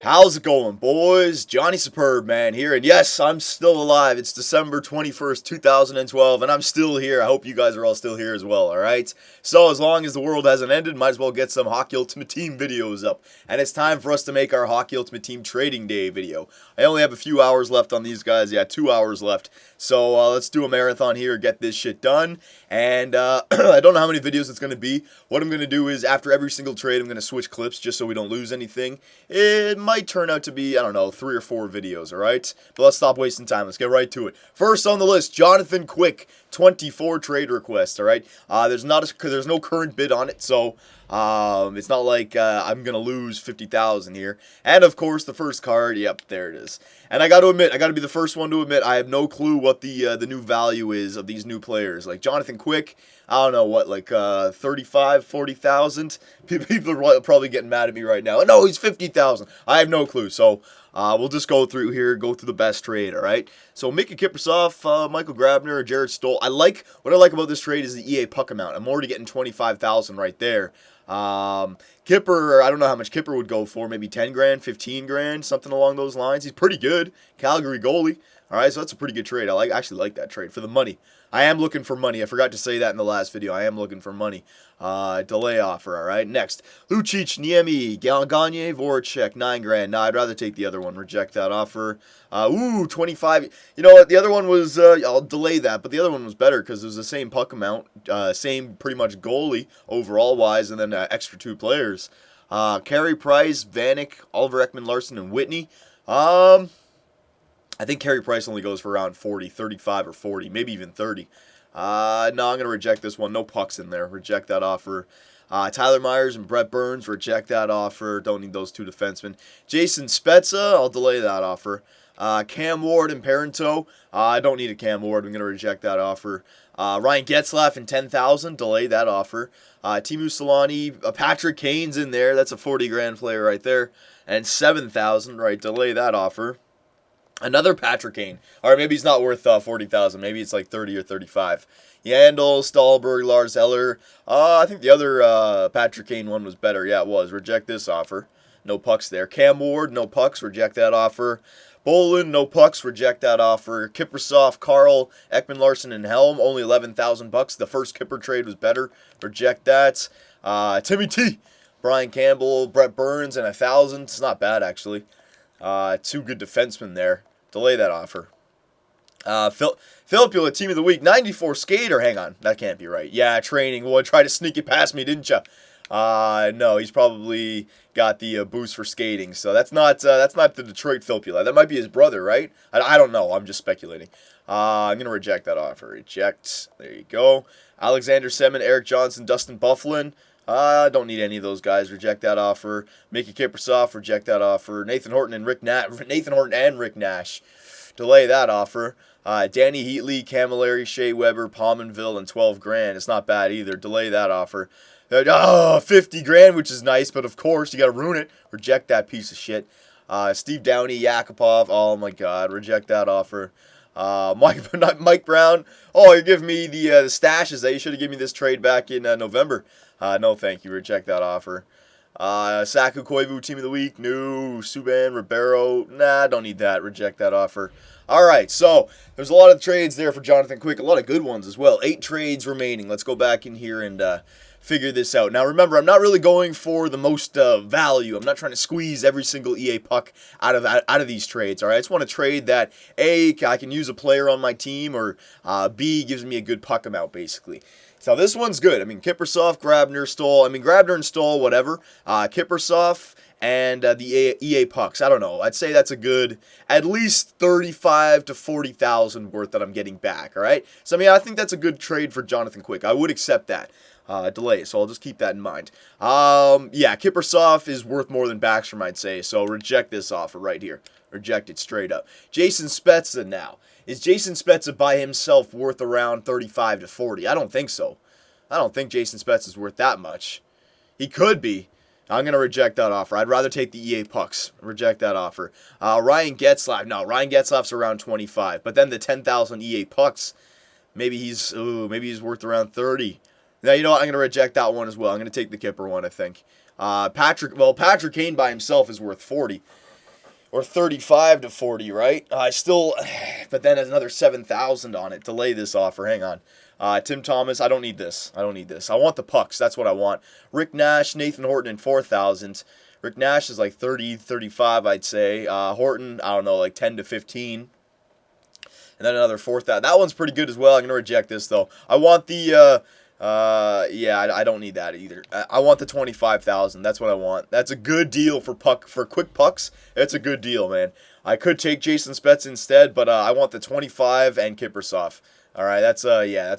How's it going, boys? Johnny Superb Man here, and yes, I'm still alive. It's December 21st, 2012, and I'm still here. I hope you guys are all still here as well, alright? So, as long as the world hasn't ended, might as well get some Hockey Ultimate Team videos up. And it's time for us to make our Hockey Ultimate Team Trading Day video. I only have a few hours left on these guys. Yeah, 2 hours left. So, let's do a marathon here, get this shit done. And, I don't know how many videos it's going to be. What I'm going to do is, after every single trade, I'm going to switch clips just so we don't lose anything. It might turn out to be, I don't know, 3 or 4 videos, alright? But let's stop wasting time. Let's get right to it. First on the list, Jonathan Quick, 24 trade requests, alright? There's no current bid on it, so it's not like I'm going to lose 50,000 here. And, of course, the first card, yep, there it is. And I got to admit, I got to be the first one to admit, I have no clue what the new value is of these new players. Like, Jonathan Quick, I don't know, what, like 35, 40,000? People are probably getting mad at me right now. No, he's 50,000. I have no clue. So we'll just go through here, go through the best trade, all right? So Mickey Kiprusoff, Michael Grabner, Jared Staal. What I like about this trade is the EA puck amount. I'm already getting 25,000 right there. Kipper, I don't know how much Kipper would go for. Maybe 10 grand, 15 grand, something along those lines. He's pretty good. Calgary goalie. All right, so that's a pretty good trade. I actually like that trade for the money. I am looking for money. I forgot to say that in the last video. I am looking for money. Delay offer, all right? Next, Lucic, Niemi, Gagne, Voracek, 9 grand. Nah, I'd rather take the other one. Reject that offer. 25. You know what? The other one was, I'll delay that, but the other one was better because it was the same puck amount, same pretty much goalie overall-wise, and then extra 2 players. Carey Price, Vanek, Oliver Ekman Larson, and Whitney. I think Carey Price only goes for around 40, 35 or 40, maybe even 30. No, I'm going to reject this one. No pucks in there. Reject that offer. Tyler Myers and Brett Burns, reject that offer. Don't need those 2 defensemen. Jason Spezza, I'll delay that offer. Cam Ward and Parento, I don't need a Cam Ward. I'm going to reject that offer. Ryan Getzlaff and 10,000, delay that offer. Timu Solani, Patrick Kane's in there. That's a 40 grand player right there. And 7,000, right, delay that offer. Another Patrick Kane. Or maybe he's not worth 40,000. Maybe it's like 30 or 35. Yandle, Stahlberg, Lars Eller. I think the other Patrick Kane one was better. Yeah, it was. Reject this offer. No pucks there. Cam Ward, no pucks. Reject that offer. Bolin, no pucks. Reject that offer. Kiprusoff, Carl, Ekman Larson, and Helm. Only 11,000 bucks. The first Kipper trade was better. Reject that. Timmy T, Brian Campbell, Brett Burns, and 1,000. It's not bad, actually. 2 good defensemen there. Delay that offer. Philipula, Team of the Week. 94 skater. Hang on. That can't be right. Yeah, training. Well, try to sneak it past me, didn't you? No, he's probably got the boost for skating. So that's not the Detroit Philipula. That might be his brother, right? I don't know. I'm just speculating. I'm going to reject that offer. Reject. There you go. Alexander Semin, Eric Johnson, Dustin Bufflin. Don't need any of those guys. Reject that offer. Mickey Kiprusoff, reject that offer. Nathan Horton and Rick Nash. Delay that offer. Danny Heatley, Camilleri, Shea Weber, Palmanville, and 12 grand. It's not bad either. Delay that offer. 50 grand, which is nice, but of course, you got to ruin it. Reject that piece of shit. Steve Downey, Yakupov. Oh my God. Reject that offer. Mike Brown. Oh, you're giving me the stashes. You should have given me this trade back in November. No, thank you. Reject that offer. Saku Koivu, Team of the Week. No. Subban, Ribeiro. Nah, don't need that. Reject that offer. All right, so there's a lot of trades there for Jonathan Quick. A lot of good ones as well. 8 trades remaining. Let's go back in here and figure this out. Now, remember, I'm not really going for the most value. I'm not trying to squeeze every single EA puck out of these trades, all right? I just want a trade that, A, I can use a player on my team, or B, gives me a good puck amount, basically. So this one's good. I mean, Kiprusoff, Grabner, Staal. I mean, Grabner and Staal, whatever. Kiprusoff and the EA pucks. I don't know. I'd say that's a good, at least 35 to 40,000 worth that I'm getting back, all right? So, I mean, I think that's a good trade for Jonathan Quick. I would accept that. Delay, so I'll just keep that in mind. Yeah, Kiprusoff is worth more than Backstrom, I'd say, so reject this offer right here. Reject it straight up. Jason Spezza now. Is Jason Spezza by himself worth around 35 to 40? I don't think so. I don't think Jason Spezza is worth that much. He could be. I'm going to reject that offer. I'd rather take the EA pucks. Reject that offer. Ryan Getzlaff. No, Ryan Getzlaff's around 25. But then the 10,000 EA pucks, maybe he's worth around 30. Now, you know what? I'm going to reject that one as well. I'm going to take the Kipper one, I think. Patrick Kane by himself is worth 40. or 35 to 40, right? I still, but then another 7,000 on it. Delay this offer. Hang on. Tim Thomas, I don't need this. I don't need this. I want the pucks. That's what I want. Rick Nash, Nathan Horton, and 4,000. Rick Nash is like 30, 35, I'd say. Horton, I don't know, like 10 to 15. And then another 4,000. That one's pretty good as well. I'm going to reject this, though. I want the, I don't need that either. I want the 25,000. That's what I want. That's a good deal for quick pucks. It's a good deal, man. I could take Jason Spetz instead, but I want the 25 and Kiprusoff. All right, that's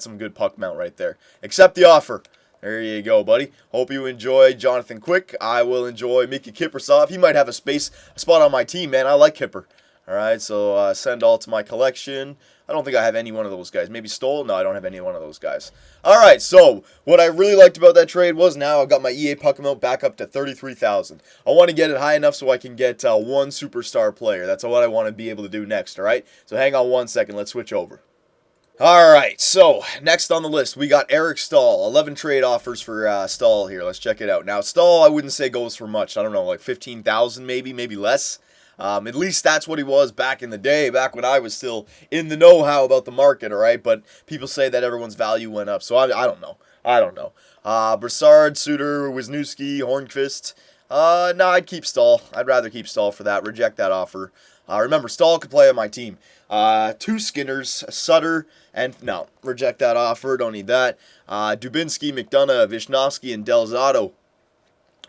some good puck mount right there. Accept the offer. There you go, buddy. Hope you enjoy Jonathan Quick. I will enjoy Mickey Kiprusoff. He might have a spot on my team, man. I like Kipper. All right, so send all to my collection. I don't think I have any one of those guys. Maybe Staal? No, I don't have any one of those guys. All right, so what I really liked about that trade was now I've got my EA puck amount back up to 33,000. I want to get it high enough so I can get one superstar player. That's what I want to be able to do next, all right? So hang on 1 second. Let's switch over. All right, so next on the list, we got Eric Staal. 11 trade offers for Staal here. Let's check it out. Now, Staal, I wouldn't say goes for much. I don't know, like 15,000 maybe less. At least that's what he was back in the day, back when I was still in the know-how about the market, all right? But people say that everyone's value went up, so I don't know. I don't know. Brassard, Suter, Wisniewski, Hornqvist. No, I'd keep Staal. I'd rather keep Staal for that. Reject that offer. Remember, Staal could play on my team. 2 Skinners, Sutter, and no, reject that offer. Don't need that. Dubinsky, McDonough, Vishnowsky, and Delzato.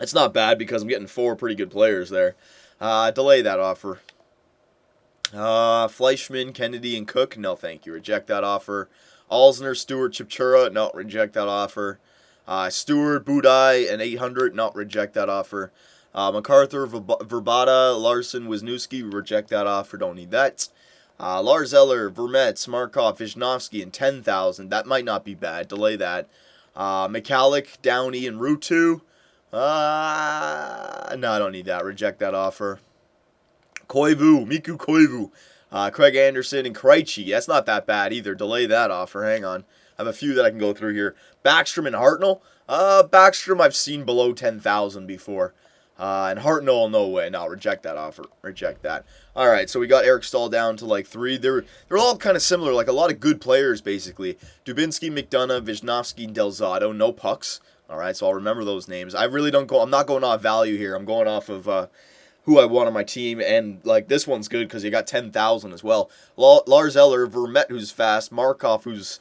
It's not bad because I'm getting 4 pretty good players there. Delay that offer. Fleischman, Kennedy, and Cook. No, thank you. Reject that offer. Alzner, Stewart, Chipchura. No, reject that offer. Stewart, Budai, and 800. No, reject that offer. MacArthur, Verbata, Larson, Wisniewski. Reject that offer. Don't need that. Lars Eller, Vermette, Markov, Vishnowsky, and 10,000. That might not be bad. Delay that. McCallick, Downey, and Rutu. No, I don't need that. Reject that offer. Miku Koivu. Craig Anderson, and Krejci. That's not that bad either. Delay that offer. Hang on. I have a few that I can go through here. Backstrom and Hartnell. Backstrom I've seen below 10,000 before. And Hartnell, no way. No, reject that offer. Reject that. All right, so we got Eric Staal down to like 3. They're all kind of similar, like a lot of good players, basically. Dubinsky, McDonough, Vishnowsky, and Delzato. No pucks. All right, so I'll remember those names. I really don't go. I'm not going off value here. I'm going off of who I want on my team, and like this one's good because you got 10,000 as well. Lars Eller, Vermette, who's fast, Markov, who's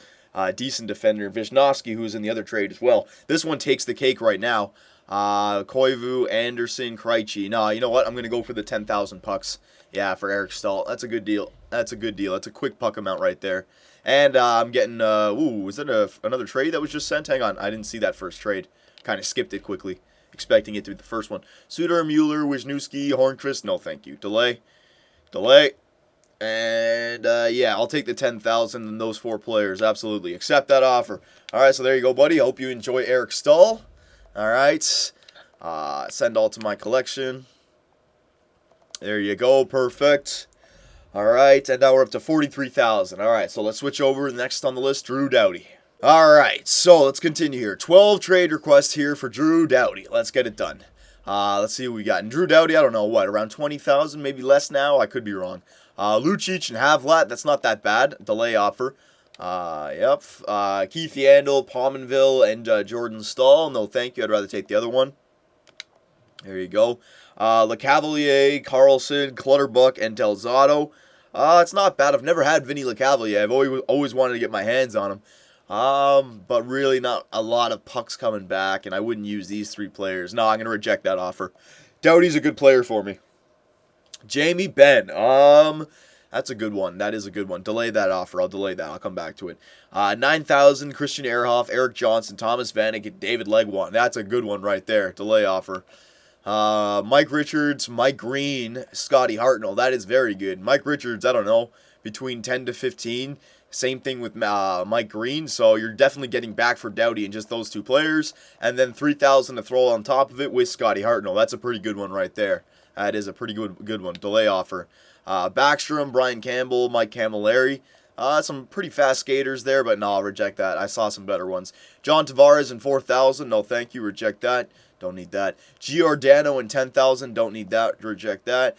decent defender, Vishnowsky, who's in the other trade as well. This one takes the cake right now. Koivu, Anderson, Krejci. No, you know what? I'm going to go for the 10,000 pucks. Yeah, for Eric Staal. That's a good deal. That's a good deal. That's a quick puck amount right there. And I'm getting, was that another trade that was just sent? Hang on. I didn't see that first trade. Kind of skipped it quickly, expecting it to be the first one. Suter, Mueller, Wisniewski, Hornqvist. No, thank you. Delay. And, yeah, I'll take the 10,000 and those 4 players. Absolutely. Accept that offer. All right, so there you go, buddy. Hope you enjoy Eric Staal. All right. Send all to my collection. There you go. Perfect. All right. And now we're up to 43,000. All right. So let's switch over. Next on the list, Drew Doughty. All right. So let's continue here. 12 trade requests here for Drew Doughty. Let's get it done. Let's see what we got. And Drew Doughty, I don't know what, around 20,000, maybe less now. I could be wrong. Lucic and Havlat. That's not that bad. Delay offer. Yep. Keith Yandle, Pominville, and Jordan Staal. No, thank you. I'd rather take the other one. There you go. LeCavalier, Carlson, Clutterbuck, and Delzato. It's not bad. I've never had Vinny LeCavalier. I've always wanted to get my hands on him. But really not a lot of pucks coming back, and I wouldn't use these 3 players. No, I'm going to reject that offer. Doughty's a good player for me. Jamie Benn. That's a good one. That is a good one. Delay that offer. I'll delay that. I'll come back to it. 9,000, Christian Ehrhoff, Eric Johnson, Thomas Vanek, and David Legwand. That's a good one right there. Delay offer. Mike Richards, Mike Green, Scotty Hartnell. That is very good. Mike Richards, I don't know, between 10 to 15. Same thing with Mike Green. So you're definitely getting back for Doughty in just those 2 players. And then 3,000 to throw on top of it with Scotty Hartnell. That's a pretty good one right there. That is a pretty good one. Delay offer. Backstrom, Brian Campbell, Mike Camilleri. Some pretty fast skaters there, but no, I'll reject that. I saw some better ones. John Tavares in 4,000. No, thank you. Reject that. Don't need that. Giordano in 10,000. Don't need that. Reject that.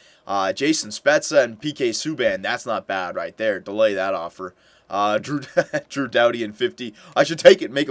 Jason Spezza and PK Subban. That's not bad right there. Delay that offer. Drew Doughty in 50. I should take it. Make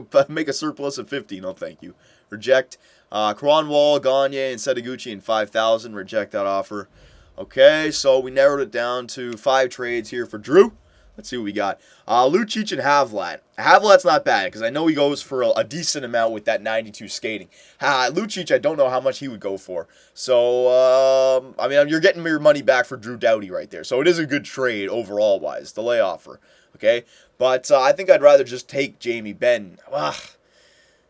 a surplus of 50. No, thank you. Reject. Kronwall, Gagne, and Setaguchi in 5,000. Reject that offer. Okay, so we narrowed it down to 5 trades here for Drew. Let's see what we got. Lucic and Havlat. Havlat's not bad because I know he goes for a decent amount with that 92 skating. Lucic, I don't know how much he would go for. So, I mean, you're getting your money back for Drew Doughty right there. So it is a good trade overall-wise, delay offer. Okay? But I think I'd rather just take Jamie Benn.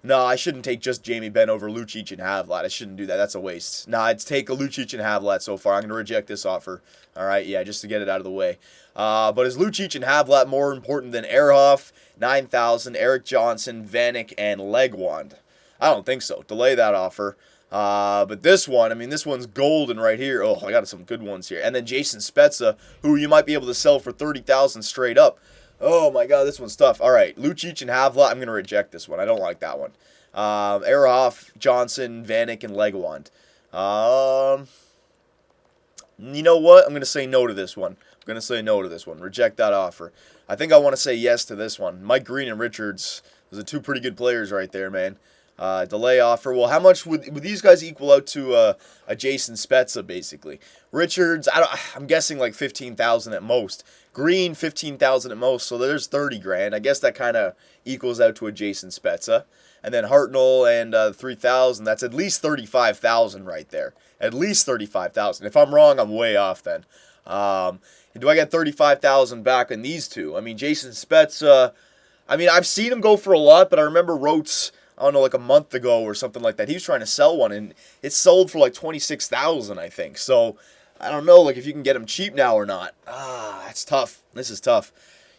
No, I shouldn't take just Jamie Benn over Lucic and Havlat. I shouldn't do that. That's a waste. No, I'd take a Lucic and Havlat so far. I'm going to reject this offer. All right, yeah, just to get it out of the way. But is Lucic and Havlat more important than Ehrhoff, 9,000, Eric Johnson, Vanek, and Legwand? I don't think so. Delay that offer. But this one, I mean, this one's golden right here. Oh, I got some good ones here. And then Jason Spezza, who you might be able to sell for 30,000 straight up. Oh, my God, this one's tough. All right, Lucic and Havlat, I'm going to reject this one. I don't like that one. Ehrhoff, Johnson, Vanek, and Legwand. You know what? I'm going to say no to this one. Reject that offer. I think I want to say yes to this one. Mike Green and Richards. Those are 2 pretty good players right there, man. Delay offer. Well, how much would these guys equal out to a Jason Spezza, basically? Richards, I'm guessing like 15,000 at most. Green, 15,000 at most, so there's 30 grand. I guess that kind of equals out to a Jason Spezza. And then Hartnell and 3,000, that's at least 35,000 right there. At least 35,000. If I'm wrong, I'm way off then. Do I get 35,000 back in these two? I mean, Jason Spezza, I mean, I've seen him go for a lot, but I remember Rotes, I don't know, like a month ago or something like that. He was trying to sell one, and it sold for like 26,000, I think. So, I don't know, like if you can get him cheap now or not. That's tough. This is tough.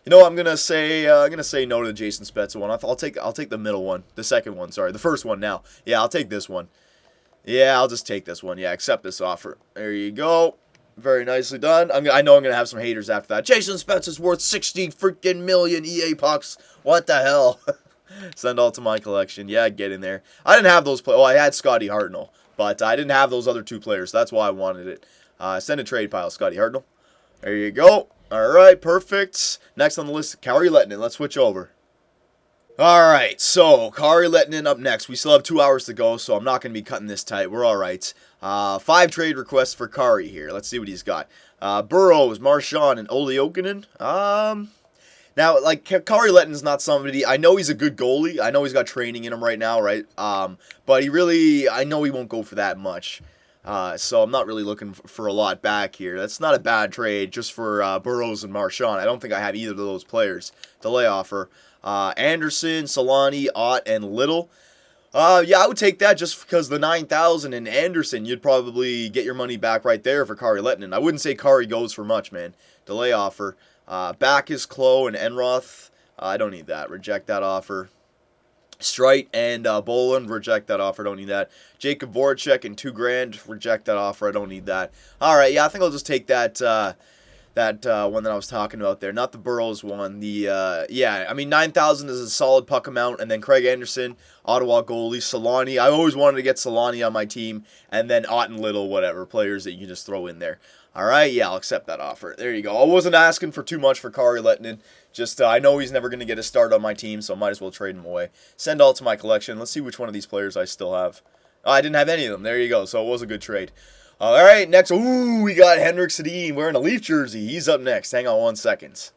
You know, I'm gonna say no to the Jason Spezza one. I'll take the middle one, the second one. Sorry, the first one now. Yeah, I'll take this one. Yeah, I'll just take this one. Yeah, accept this offer. There you go. Very nicely done. I know I'm gonna have some haters after that. Jason Spezza's worth 60 freaking million EA pucks. What the hell? Send all to my collection. Yeah, get in there. I didn't have those players. Well, I had Scotty Hartnell, but I didn't have those other 2 players. That's why I wanted it. Send a trade pile, Scotty Hartnell. There you go. All right, perfect. Next on the list, Kari Lehtinen. Let's switch over. All right, so Kari Lehtinen up next. We still have 2 hours to go, so I'm not going to be cutting this tight. We're all right. 5 trade requests for Kari here. Let's see what he's got. Burrows, Marchand, and Olli Jokinen. Now, like, Kari Lehtinen's not somebody, I know he's a good goalie. I know he's got training in him right now, right? But I know he won't go for that much. So I'm not really looking for a lot back here. That's not a bad trade just for Burrows and Marchand. I don't think I have either of those players. Delay offer. Anderson, Solani, Ott, and Little. Yeah, I would take that just because the 9,000 in Anderson, you'd probably get your money back right there for Kari Lehtinen. I wouldn't say Kari goes for much, man. Delay offer. Backus, Klo, and Enroth. I don't need that. Reject that offer. Strite and Boland, reject that offer, don't need that. Jacob Voracek and $2,000, reject that offer, I don't need that. All right, yeah, I think I'll just take that one that I was talking about there, not the Burrows one. Yeah, I mean 9,000 is a solid puck amount, and then Craig Anderson, Ottawa goalie, Solani. I always wanted to get Solani on my team, and then Ott and Little, whatever players that you can just throw in there. All right, yeah, I'll accept that offer. There you go. I wasn't asking for too much for Kari Lehtinen. Just, I know he's never going to get a start on my team, so I might as well trade him away. Send all to my collection. Let's see which one of these players I still have. Oh, I didn't have any of them. There you go. So it was a good trade. All right, next. Ooh, we got Henrik Sedin wearing a Leaf jersey. He's up next. Hang on 1 second.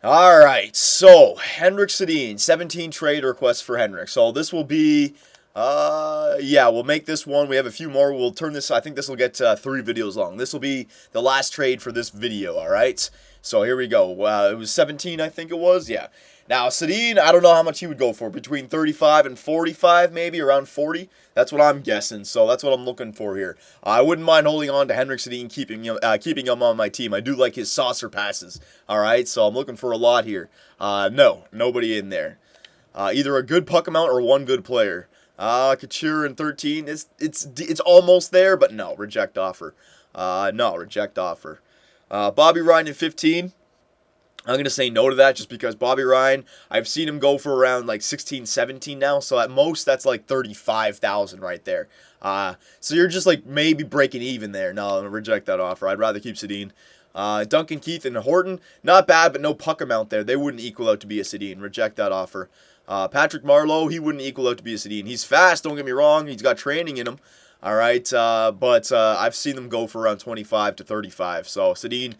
All right, so Henrik Sedin, 17 trade requests for Henrik. So this will be... yeah, we'll make this one. We have a few more. We'll turn this, I think this will get 3 videos long. This will be the last trade for this video, all right? So here we go. It was 17, I think it was, yeah. Now, Sedin, I don't know how much he would go for. Between 35 and 45, maybe, around 40. That's what I'm guessing, so that's what I'm looking for here. I wouldn't mind holding on to Henrik Sedin, keeping him on my team. I do like his saucer passes, all right? So I'm looking for a lot here. No, nobody in there. Either a good puck amount or one good player. Couture in 13, it's almost there, but no, reject offer. No, reject offer. Bobby Ryan in 15. I'm going to say no to that just because Bobby Ryan, I've seen him go for around like 16, 17 now. So at most, that's like 35,000 right there. So you're just like maybe breaking even there. No, I'm going to reject that offer. I'd rather keep Sedin. Duncan Keith and Horton, not bad, but no puck amount there. They wouldn't equal out to be a Sedin. Reject that offer. Patrick Marleau, he wouldn't equal out to be a Sedin. He's fast, don't get me wrong. He's got training in him. All right, but I've seen them go for around 25 to 35. So Sedin,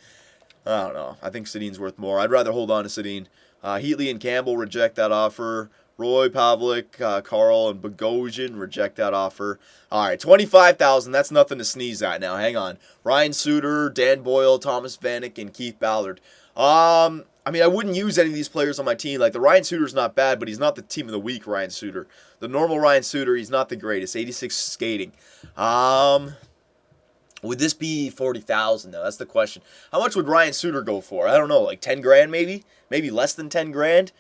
I don't know. I think Sedin's worth more. I'd rather hold on to Sedin. Heatley and Campbell, reject that offer. Roy, Pavlik, Carl, and Bogosian, reject that offer. All right, 25,000. That's nothing to sneeze at now. Hang on. Ryan Suter, Dan Boyle, Thomas Vanek, and Keith Ballard. I mean, I wouldn't use any of these players on my team. Like, the Ryan Suter's not bad, but he's not the team of the week Ryan Suter. The normal Ryan Suter, he's not the greatest. 86 skating. Would this be 40,000 though? That's the question. How much would Ryan Suter go for? I don't know, like 10 grand maybe? Maybe less than 10 grand?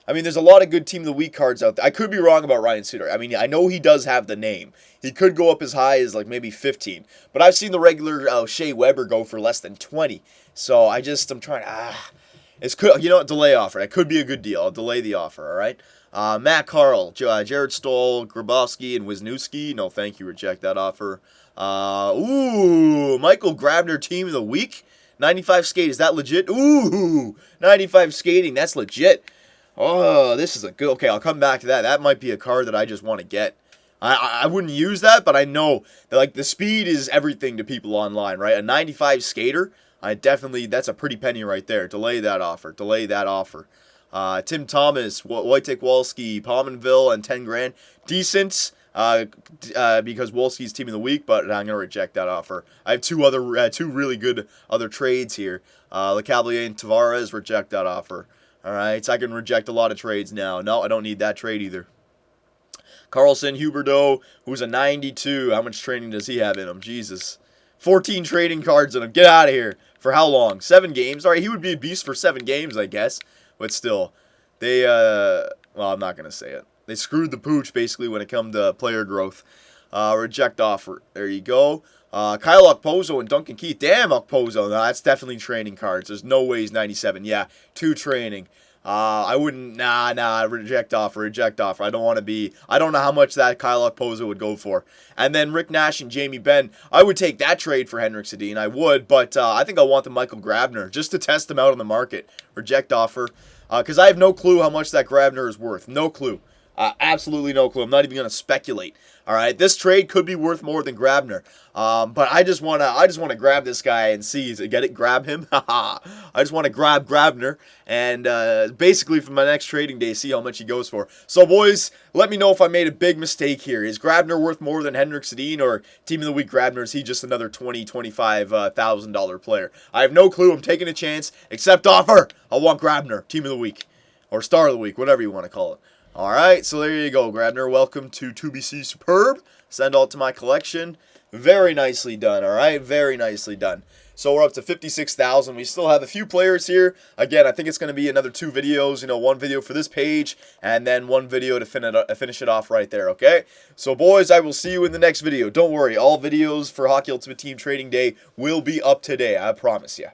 I mean, there's a lot of good team of the week cards out there. I could be wrong about Ryan Suter. I mean, I know he does have the name. He could go up as high as like maybe 15. But I've seen the regular Shea Weber go for less than 20. So I'm trying to, delay offer. That could be a good deal. I'll delay the offer, all right? Matt Carl, Jared Staal, Grabowski, and Wisniewski. No, thank you. Reject that offer. Michael Grabner, team of the week. 95 skate. Is that legit? 95 skating. That's legit. Oh, this is a good. Okay, I'll come back to that. That might be a card that I just want to get. I wouldn't use that, but I know that like the speed is everything to people online, right? A 95 skater. That's a pretty penny right there. Delay that offer. Tim Thomas, Wojtek Wolski, Pominville, and 10 grand. Decent, because Wolski's team of the week, but I'm going to reject that offer. I have two really good other trades here. LeCavalier and Tavares, reject that offer. All right, so I can reject a lot of trades now. No, I don't need that trade either. Carlson, Huberdeau, who's a 92. How much training does he have in him? Jesus. 14 trading cards in him. Get out of here. For how long? 7 games? All right, he would be a beast for 7 games, I guess. But still, well, I'm not going to say it. They screwed the pooch, basically, when it comes to player growth. Reject offer. There you go. Kyle Okposo and Duncan Keith. Damn, Okposo. No, that's definitely training cards. There's no way he's 97. Yeah, 2 training. I wouldn't, reject offer. I don't know how much that Kyle Okposo would go for. And then Rick Nash and Jamie Benn. I would take that trade for Henrik Sedin. I would, but I think I want the Michael Grabner just to test him out on the market. Reject offer. Because I have no clue how much that Grabner is worth. No clue. Absolutely no clue. I'm not even going to speculate. All right, this trade could be worth more than Grabner, but I just want to grab this guy and see. Get it? Grab him. I just want to grab Grabner and basically for my next trading day, see how much he goes for. So boys, let me know if I made a big mistake here. Is Grabner worth more than Henrik Sedin, or team of the week Grabner? Is he just another $25,000 player? I have no clue. I'm taking a chance. Accept offer. I want Grabner, team of the week, or star of the week, whatever you want to call it. All right, so there you go, Grabner. Welcome to 2BCSuperb. Send all to my collection. Very nicely done, all right? Very nicely done. So we're up to 56,000. We still have a few players here. Again, I think it's going to be another 2 videos. One video for this page, and then 1 video to finish it off right there, okay? So, boys, I will see you in the next video. Don't worry, all videos for Hockey Ultimate Team Trading Day will be up today. I promise you.